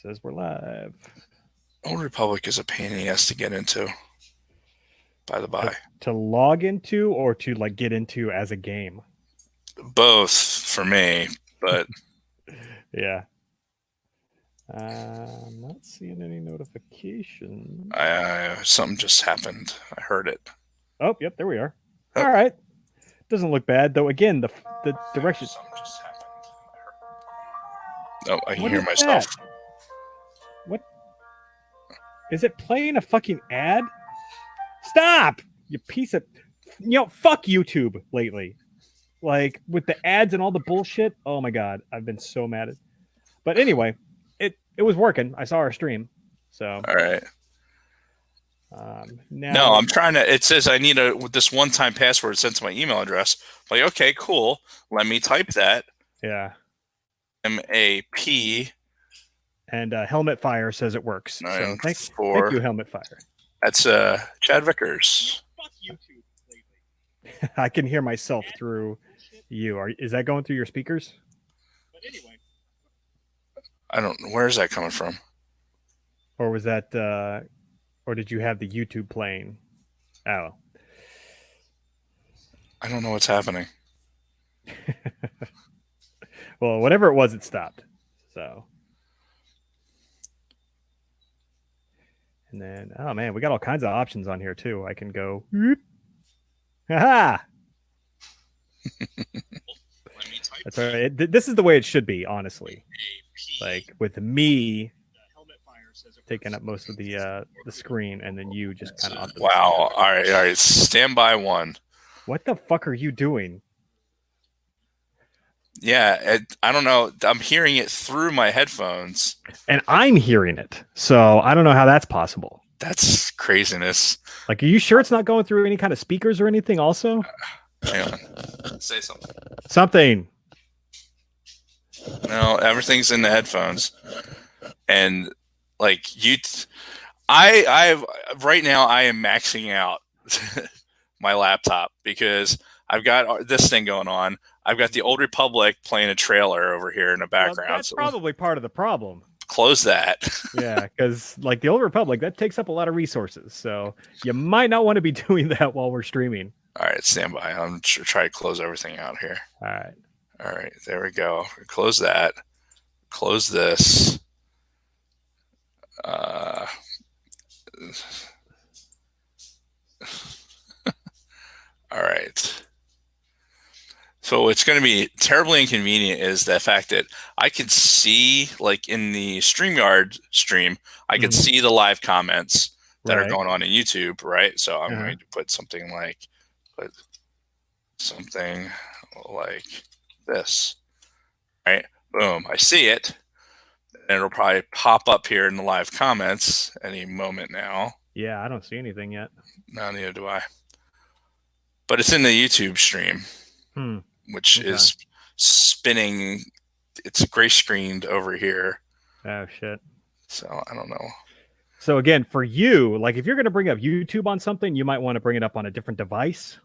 Says we're live. Old Republic is a pain in the ass to get into. By the by, To log into or to like get into as a game. both for me, but Yeah. I'm not seeing any notifications. something just happened. I heard it. Oh, yep, there we are. Oh. All right. Doesn't look bad though. Again, the direction. Something just happened. Oh, I can What hear is myself. that? What? Is it playing a fucking ad? Stop! You piece of. Fuck YouTube lately. Like with the ads and all the bullshit. Oh my god, I've been so mad at. But anyway, it was working. I saw our stream, so. All right. Now No, I'm trying to. It says I need this one-time password sent to my email address. I'm like, okay, cool. Let me type that. Yeah. MAP. And Helmet Fire says it works. So thank you, Helmet Fire. That's Chad Vickers. Fuck YouTube lately. I can hear myself through you. Is that going through your speakers? But anyway. I don't know. Where is that coming from? Or was that or did you have the YouTube playing? Oh. I don't know what's happening. Well, whatever it was, it stopped. So. And then, oh man, we got all kinds of options on here too. I can go. Ha! That's all right. This is the way it should be, honestly. Like with me taking up most of the screen, and then you just kind of. Wow! All right. Stand by one. What the fuck are you doing? Yeah, I don't know. I'm hearing it through my headphones. And I'm hearing it. So I don't know how that's possible. That's craziness. Like, are you sure it's not going through any kind of speakers or anything also? Hang on. Say something. Something. No, everything's in the headphones. And like I right now I am maxing out my laptop because I've got this thing going on. I've got the Old Republic playing a trailer over here in the background. Well, that's probably part of the problem. Close that. Yeah, because like the Old Republic, that takes up a lot of resources. So you might not want to be doing that while we're streaming. All right, stand by. I'm trying to close everything out here. All right, there we go. Close that. Close this. All right. So what's going to be terribly inconvenient is the fact that I can see, like in the StreamYard stream, I can see the live comments that are going on in YouTube, right? So I'm going to put something like this, right? Boom, I see it. And it'll probably pop up here in the live comments any moment now. Yeah, I don't see anything yet. No, neither do I. But it's in the YouTube stream. Which is spinning. It's gray screened over here. Oh, shit. So I don't know. So again, for you, like if you're going to bring up YouTube on something, you might want to bring it up on a different device,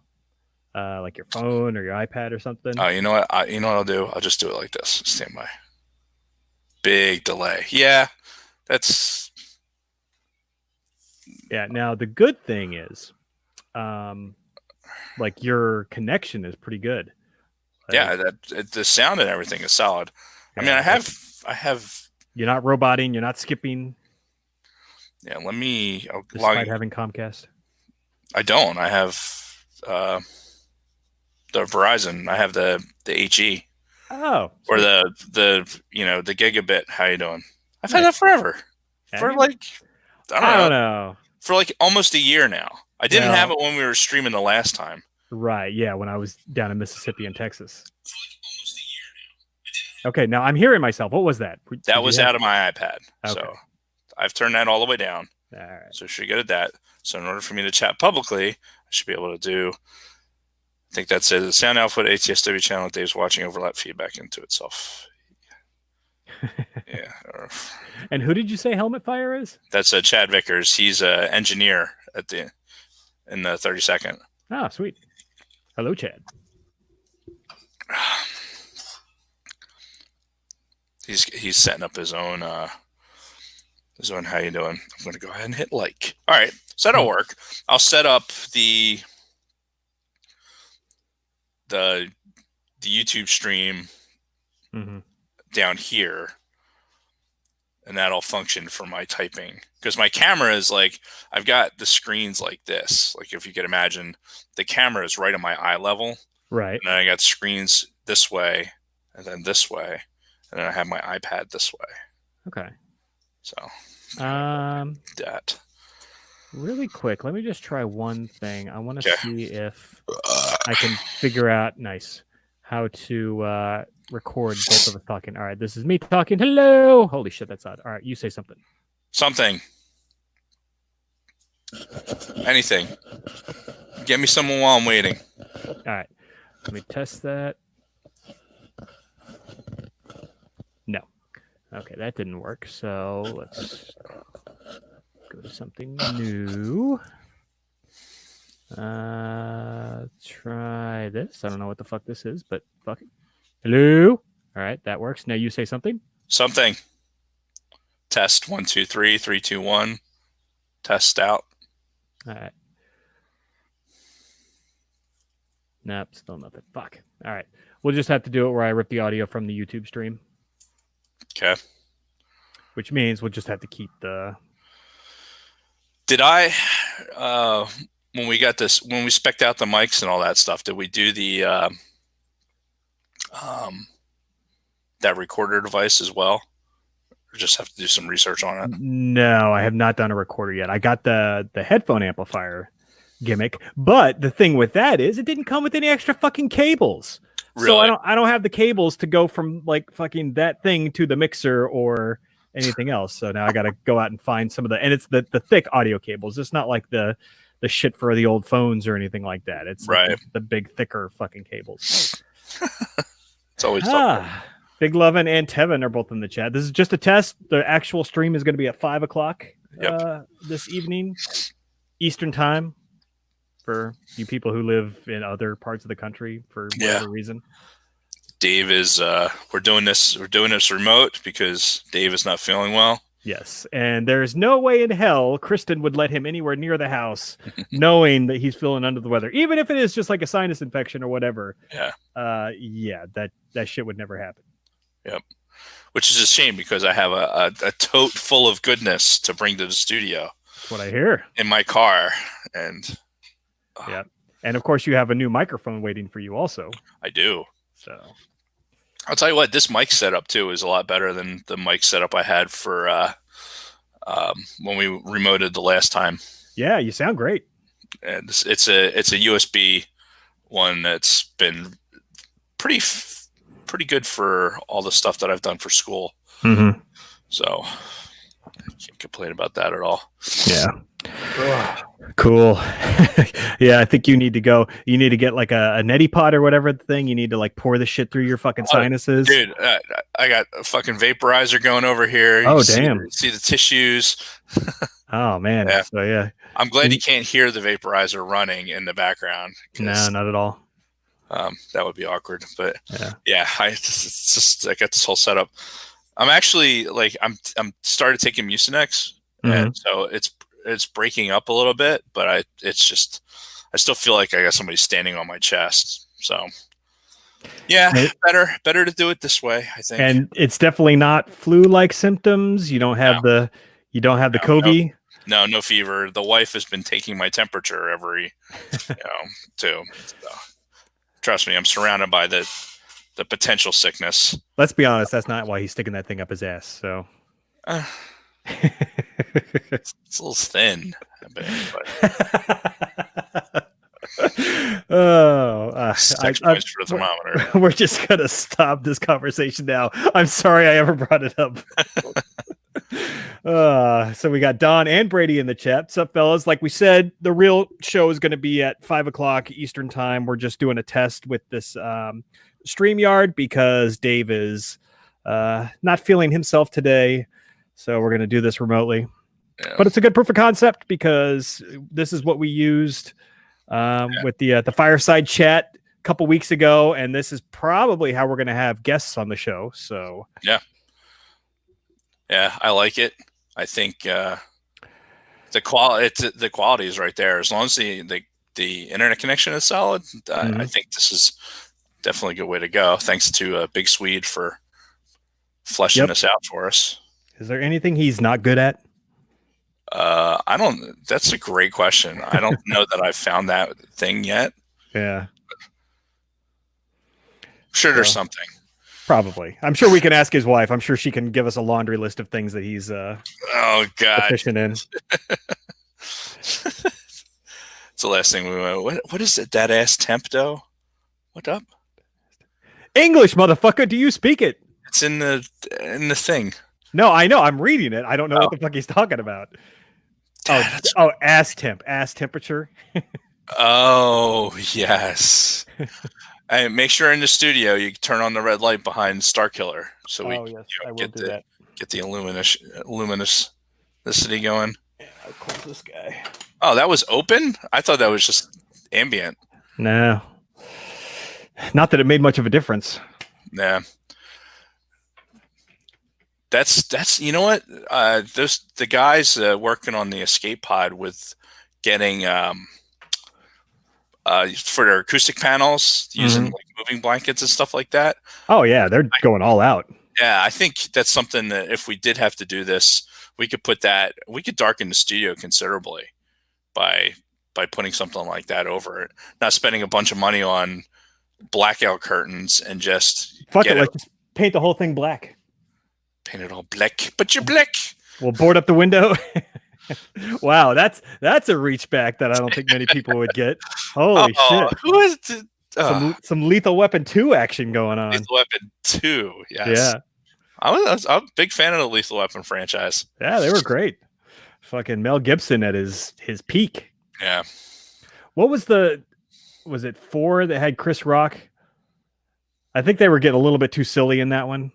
like your phone or your iPad or something. Oh, you know what? I'll do? I'll just do it like this. Stand by. Big delay. Yeah, that's. Yeah. Now the good thing is, like your connection is pretty good. Yeah, the sound and everything is solid. Yeah, I mean, I have. You're not roboting. You're not skipping. Yeah, let me. Despite having Comcast, I don't. I have the Verizon. I have the HE. Oh, or the gigabit. How you doing? I've had that forever. For like, I don't know. For like almost a year now. I didn't have it when we were streaming the last time. Right, yeah, when I was down in Mississippi and Texas. Okay, now I'm hearing myself. What was that? That was out of my iPad. Okay. So I've turned that all the way down. All right. So should get at that. So in order for me to chat publicly, I should be able to do, I think that's it. The sound output ATSW channel Dave's watching overlap feedback into itself. Yeah. And who did you say Helmet Fire is? That's Chad Vickers. He's an engineer in the 32nd. Oh, sweet. Hello, Chad. He's setting up his own Zone, how you doing? I'm gonna go ahead and hit like. All right, so that'll work. I'll set up the YouTube stream down here, and that'll function for my typing, because my camera is like, I've got the screens like this. Like, if you could imagine, the camera is right at my eye level. Right. And then I got screens this way, and then this way, and then I have my iPad this way. Okay. So, that. Really quick, let me just try one thing. I want to see if I can figure out how to record both of us talking. All right, this is me talking. Hello. Holy shit, that's odd. All right, you say something. Something. Anything. Get me someone while I'm waiting. All right. Let me test that. No. Okay, that didn't work. So let's go to something new. Try this. I don't know what the fuck this is, but fuck it. Hello. All right, that works. Now you say something. Something. Test 1 2 3 3 2 1. Test out. All right. Nope, still nothing. Fuck. All right. We'll just have to do it where I rip the audio from the YouTube stream. Okay. Which means we'll just have to keep the... Did I, when we spec'd out the mics and all that stuff, did we do the, that recorder device as well? Or just have to do some research on it? No, I have not done a recorder yet. I got the headphone amplifier gimmick, but the thing with that is it didn't come with any extra fucking cables. Really? So I don't have the cables to go from like fucking that thing to the mixer or anything else. So now I got to go out and find some of and it's the thick audio cables. It's not like the shit for the old phones or anything like that. It's right. Like the big thicker fucking cables. It's always Big Lovin' and Tevin are both in the chat. This is just a test. The actual stream is going to be at 5:00 this evening, Eastern time, for you people who live in other parts of the country for whatever reason. Dave is we're doing this remote because Dave is not feeling well. Yes, and there's no way in hell Kristen would let him anywhere near the house knowing that he's feeling under the weather, even if it is just like a sinus infection or whatever. That shit would never happen. Yep. Which is a shame because I have a tote full of goodness to bring to the studio. That's what I hear. In my car. And and of course you have a new microphone waiting for you also. I do. So I'll tell you what, this mic setup too is a lot better than the mic setup I had for when we remoted the last time. Yeah, you sound great. And it's a USB one that's been pretty good for all the stuff that I've done for school. Mm-hmm. So I can't complain about that at all. Yeah. Cool. Yeah, I think you need to go. You need to get like a neti pot or whatever the thing. You need to like pour the shit through your fucking sinuses. Dude, I got a fucking vaporizer going over here. Oh, damn. See the tissues. Oh, man. Yeah. So, yeah. I'm glad you can't hear the vaporizer running in the background. No, not at all. That would be awkward. But yeah, I got this whole setup. I'm actually like, I'm started taking Mucinex. And so it's breaking up a little bit, but I still feel like I got somebody standing on my chest. So yeah, better to do it this way, I think. And it's definitely not flu-like symptoms. You don't have the COVID. No fever. The wife has been taking my temperature every, too. So, trust me, I'm surrounded by the potential sickness. Let's be honest, that's not why he's sticking that thing up his ass. So. It's a little thin. I bet, but... 6 points for the thermometer. We're just gonna stop this conversation now. I'm sorry I ever brought it up. So we got Don and Brady in the chat. What's up, fellas? Like we said, the real show is going to be at 5:00 Eastern time. We're just doing a test with this StreamYard because Dave is not feeling himself today. So we're going to do this remotely, but it's a good proof of concept because this is what we used with the fireside chat a couple weeks ago. And this is probably how we're going to have guests on the show. So yeah, I like it. I think the quality is right there. As long as the internet connection is solid, I think this is definitely a good way to go. Thanks to Big Swede for fleshing this out for us. Is there anything he's not good at? I don't. That's a great question. I don't know that I've found that thing yet. Yeah. I'm sure there's something. Probably. I'm sure we can ask his wife. I'm sure she can give us a laundry list of things that he's oh god deficient in. It's the last thing we went. What is it? That ass Tempto? What up? English, motherfucker. Do you speak it? It's in the thing. No, I know. I'm reading it. I don't know what the fuck he's talking about. Ass temperature. Oh yes. Hey, make sure in the studio you turn on the red light behind Starkiller, so we get the luminousity going. Yeah, I'll close this guy. Oh, that was open? I thought that was just ambient. No, not that it made much of a difference. Yeah. That's you know what? The guys working on the escape pod with getting for their acoustic panels using like moving blankets and stuff like that. Oh yeah, they're going all out. Yeah, I think that's something that if we did have to do this, we could darken the studio considerably by putting something like that over it. Not spending a bunch of money on blackout curtains and just just paint the whole thing black. Paint it all black, but you're black. We'll board up the window. Wow, that's a reach back that I don't think many people would get. Holy shit! Who is it? Some Lethal Weapon 2 action going on. Lethal Weapon 2, yes. Yeah. I'm a big fan of the Lethal Weapon franchise. Yeah, they were great. Fucking Mel Gibson at his peak. Yeah. What was it 4 that had Chris Rock? I think they were getting a little bit too silly in that one.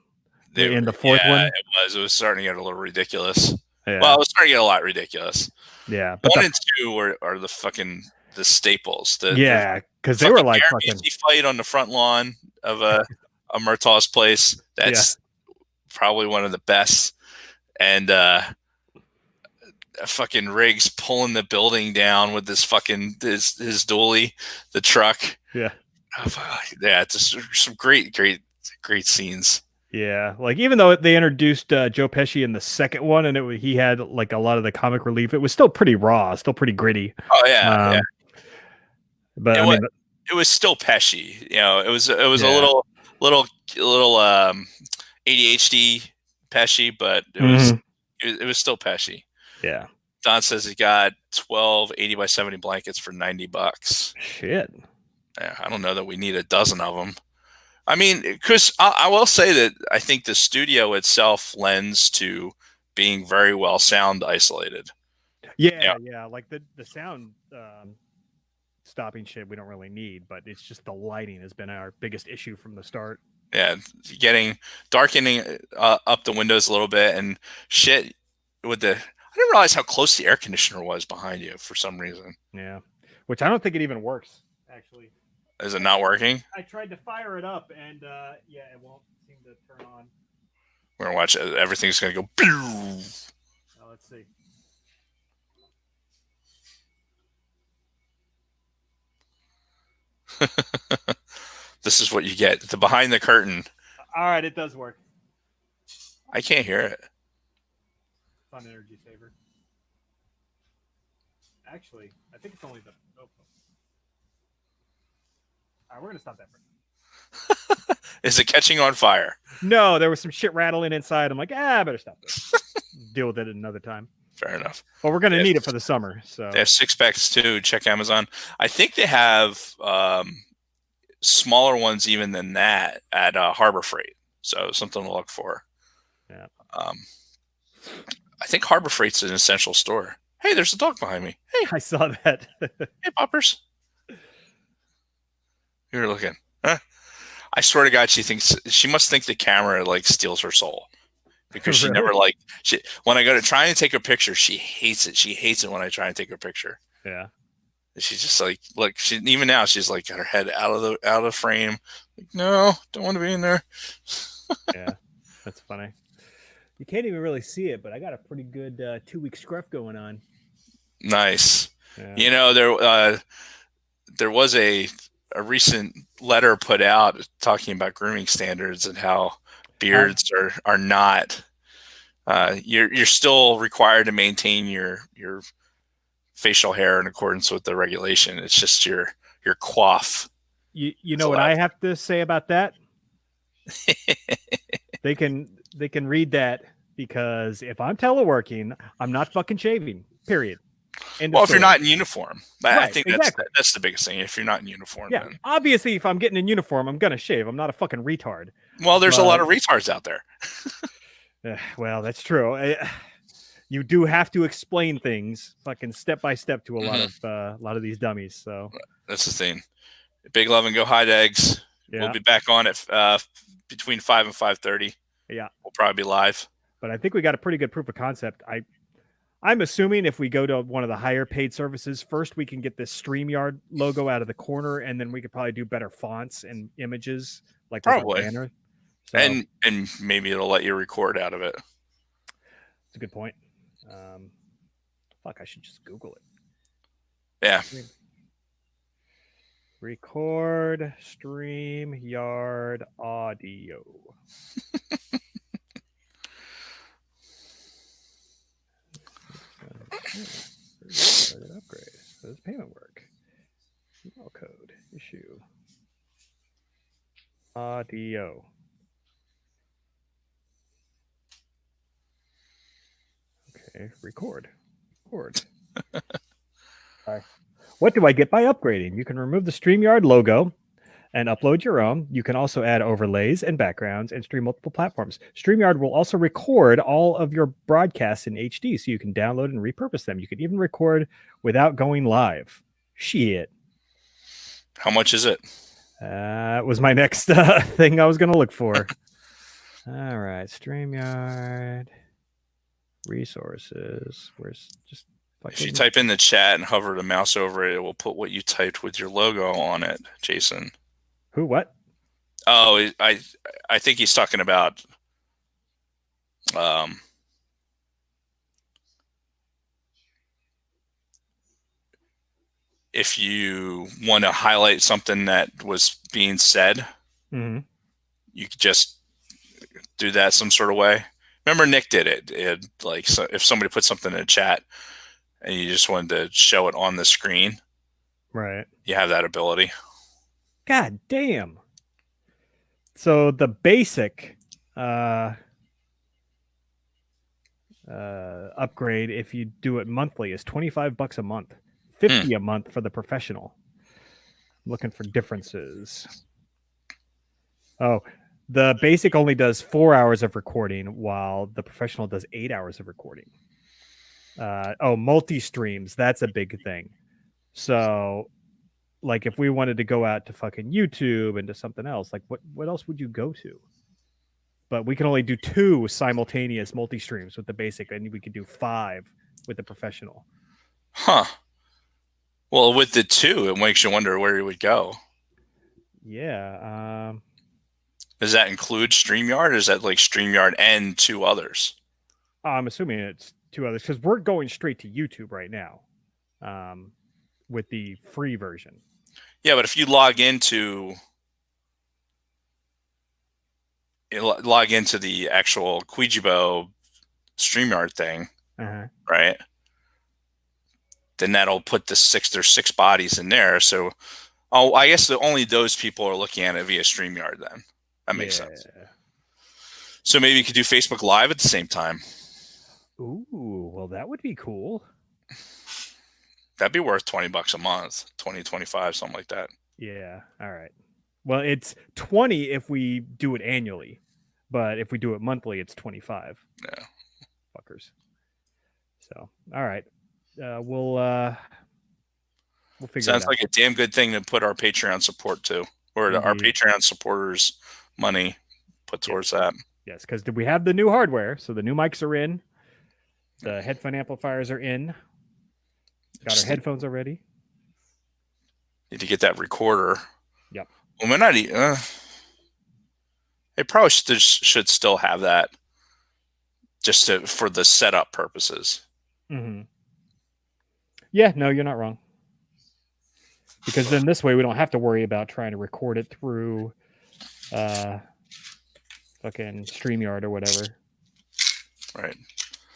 In the fourth one? It was starting to get a little ridiculous. Yeah. Well, it was starting to get a lot ridiculous. Yeah. But 1 and 2 are the staples. Because they were like fucking fight on the front lawn of a Murtaugh's place. That's probably one of the best. And fucking Riggs pulling the building down with this fucking his dually, the truck. Yeah. Yeah, it's just some great scenes. Yeah, like even though they introduced Joe Pesci in the second one, and he had like a lot of the comic relief, it was still pretty raw, still pretty gritty. Oh yeah, But it was still Pesci. You know, it was a little ADHD Pesci, but it was still Pesci. Yeah. Don says he got 12 80x70 blankets for $90. Shit. Yeah, I don't know that we need a dozen of them. I mean, because I will say that I think the studio itself lends to being very well sound isolated. Yeah. Like the sound stopping shit we don't really need, but it's just the lighting has been our biggest issue from the start. Yeah, darkening up the windows a little bit and shit with I didn't realize how close the air conditioner was behind you for some reason. Yeah, which I don't think it even works actually. Is it not working? I tried to fire it up, and it won't seem to turn on. We're gonna watch it. Everything's gonna go. Let's see. This is what you get. The behind the curtain. All right, it does work. I can't hear it. It's on Energy Saver. Actually, I think it's only the. All right, we're gonna stop that for now. Is it catching on fire? No, there was some shit rattling inside. I'm like, I better stop this. Deal with it another time. Fair enough. Well, we're gonna need it for the summer. So they have 6-packs too. Check Amazon. I think they have smaller ones even than that at Harbor Freight. So something to look for. Yeah. I think Harbor Freight's an essential store. Hey, there's a dog behind me. Hey, I saw that. Hey, Poppers. You're looking. Huh? I swear to God, she must think the camera like steals her soul because she never when I go to try and take a picture, she hates it. She hates it when I try and take a picture. Yeah. She's just like, look, even now she's like got her head out of the frame. Like, no, don't want to be in there. Yeah, that's funny. You can't even really see it, but I got a pretty good 2-week scruff going on. Nice. Yeah. You know, there was a recent letter put out talking about grooming standards and how beards are not. You're still required to maintain your facial hair in accordance with the regulation. It's just your coif. You know what I have to say about that? They can read that, because if I'm teleworking, I'm not fucking shaving. Period. Well, if you're not in uniform, I Right, think exactly. that's the biggest thing. If you're not in uniform, Yeah, then obviously, if I'm getting in uniform, I'm gonna shave. I'm not a fucking retard. well, there's a lot of retards out there. Well, that's true. You do have to explain things fucking step by step to a lot of these dummies. So that's the thing. Big love and go hide eggs. yeah. We'll be back on at between 5 and 5:30. Yeah, we'll probably be live. But I think we got a pretty good proof of concept. I'm assuming if we go to one of the higher paid services first, we can get this StreamYard logo out of the corner, and then we could probably do better fonts and images, like probably. Banner. So, and maybe it'll let you record out of it. It's a good point. Fuck, I should just Google it. Yeah. Record StreamYard audio. Upgrade. How does payment work? Email code issue. Audio. Okay, record. Sorry. What do I get by upgrading? You can remove the StreamYard logo and upload your own. You can also add overlays and backgrounds and stream multiple platforms. StreamYard will also record all of your broadcasts in HD, so you can download and repurpose them. You can even record without going live. Shit. How much is it? Was my next thing I was going to look for. All right, StreamYard resources. Where's just if you type in the chat and hover the mouse over it, it will put what you typed with your logo on it, Jason. Who? What? Oh, I think he's talking about if you want to highlight something that was being said, you could just do that some sort of way. Remember, Nick did it. Like, so if somebody put something in the chat and you just wanted to show it on the screen, right? You have that ability. God damn. So the basic upgrade, if you do it monthly, is $25 a month, $50 a month for the professional. I'm looking for differences. Oh, the basic only does 4 hours of recording, while the professional does 8 hours of recording. Multi-streams, that's a big thing. So, like, if we wanted to go out to fucking YouTube and to something else, like, what else would you go to? But we can only do 2 simultaneous multi-streams with the basic, and we could do 5 with the professional. Huh. Well, with the 2, it makes you wonder where you would go. Yeah. Does that include StreamYard, or is that like StreamYard and 2 others? I'm assuming it's 2 others, because we're going straight to YouTube right now with the free version. Yeah, but if you log into the actual Quijibo StreamYard thing, right? Then that'll put there's 6 bodies in there. So, I guess only those people are looking at it via StreamYard then. That makes sense. So maybe you could do Facebook Live at the same time. Ooh, well, that would be cool. That'd be worth $20 a month, 20, 25, something like that. Yeah. All right. Well, it's 20 if we do it annually, but if we do it monthly, it's 25. Yeah. Fuckers. So, all right. We'll figure Sounds it out. like a damn good thing to put our Patreon support to, or our Patreon supporters' money put towards that. Yes, because we have the new hardware, so the new mics are in, the headphone amplifiers are in. Got our headphones already. Need to get that recorder. Yep. Well, we're not. It probably should still have that for the setup purposes. Mm-hmm. Yeah, no, you're not wrong. Because then this way we don't have to worry about trying to record it through fucking StreamYard or whatever. Right.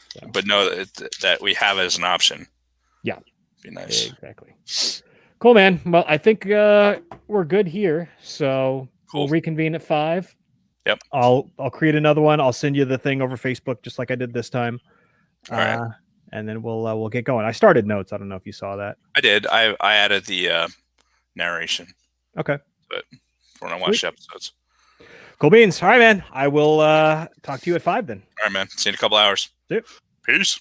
So. But know that we have it as an option. Yeah. Be nice. Exactly. Cool, man. Well, I think we're good here. So we'll reconvene at 5. Yep. I'll create another one. I'll send you the thing over Facebook just like I did this time. All right. And then we'll get going. I started notes. I don't know if you saw that. I did. I added the narration. Okay. But when I watch episodes. Cool beans. All right, man. I will talk to you at 5 then. All right, man. See you in a couple hours. See you. Peace.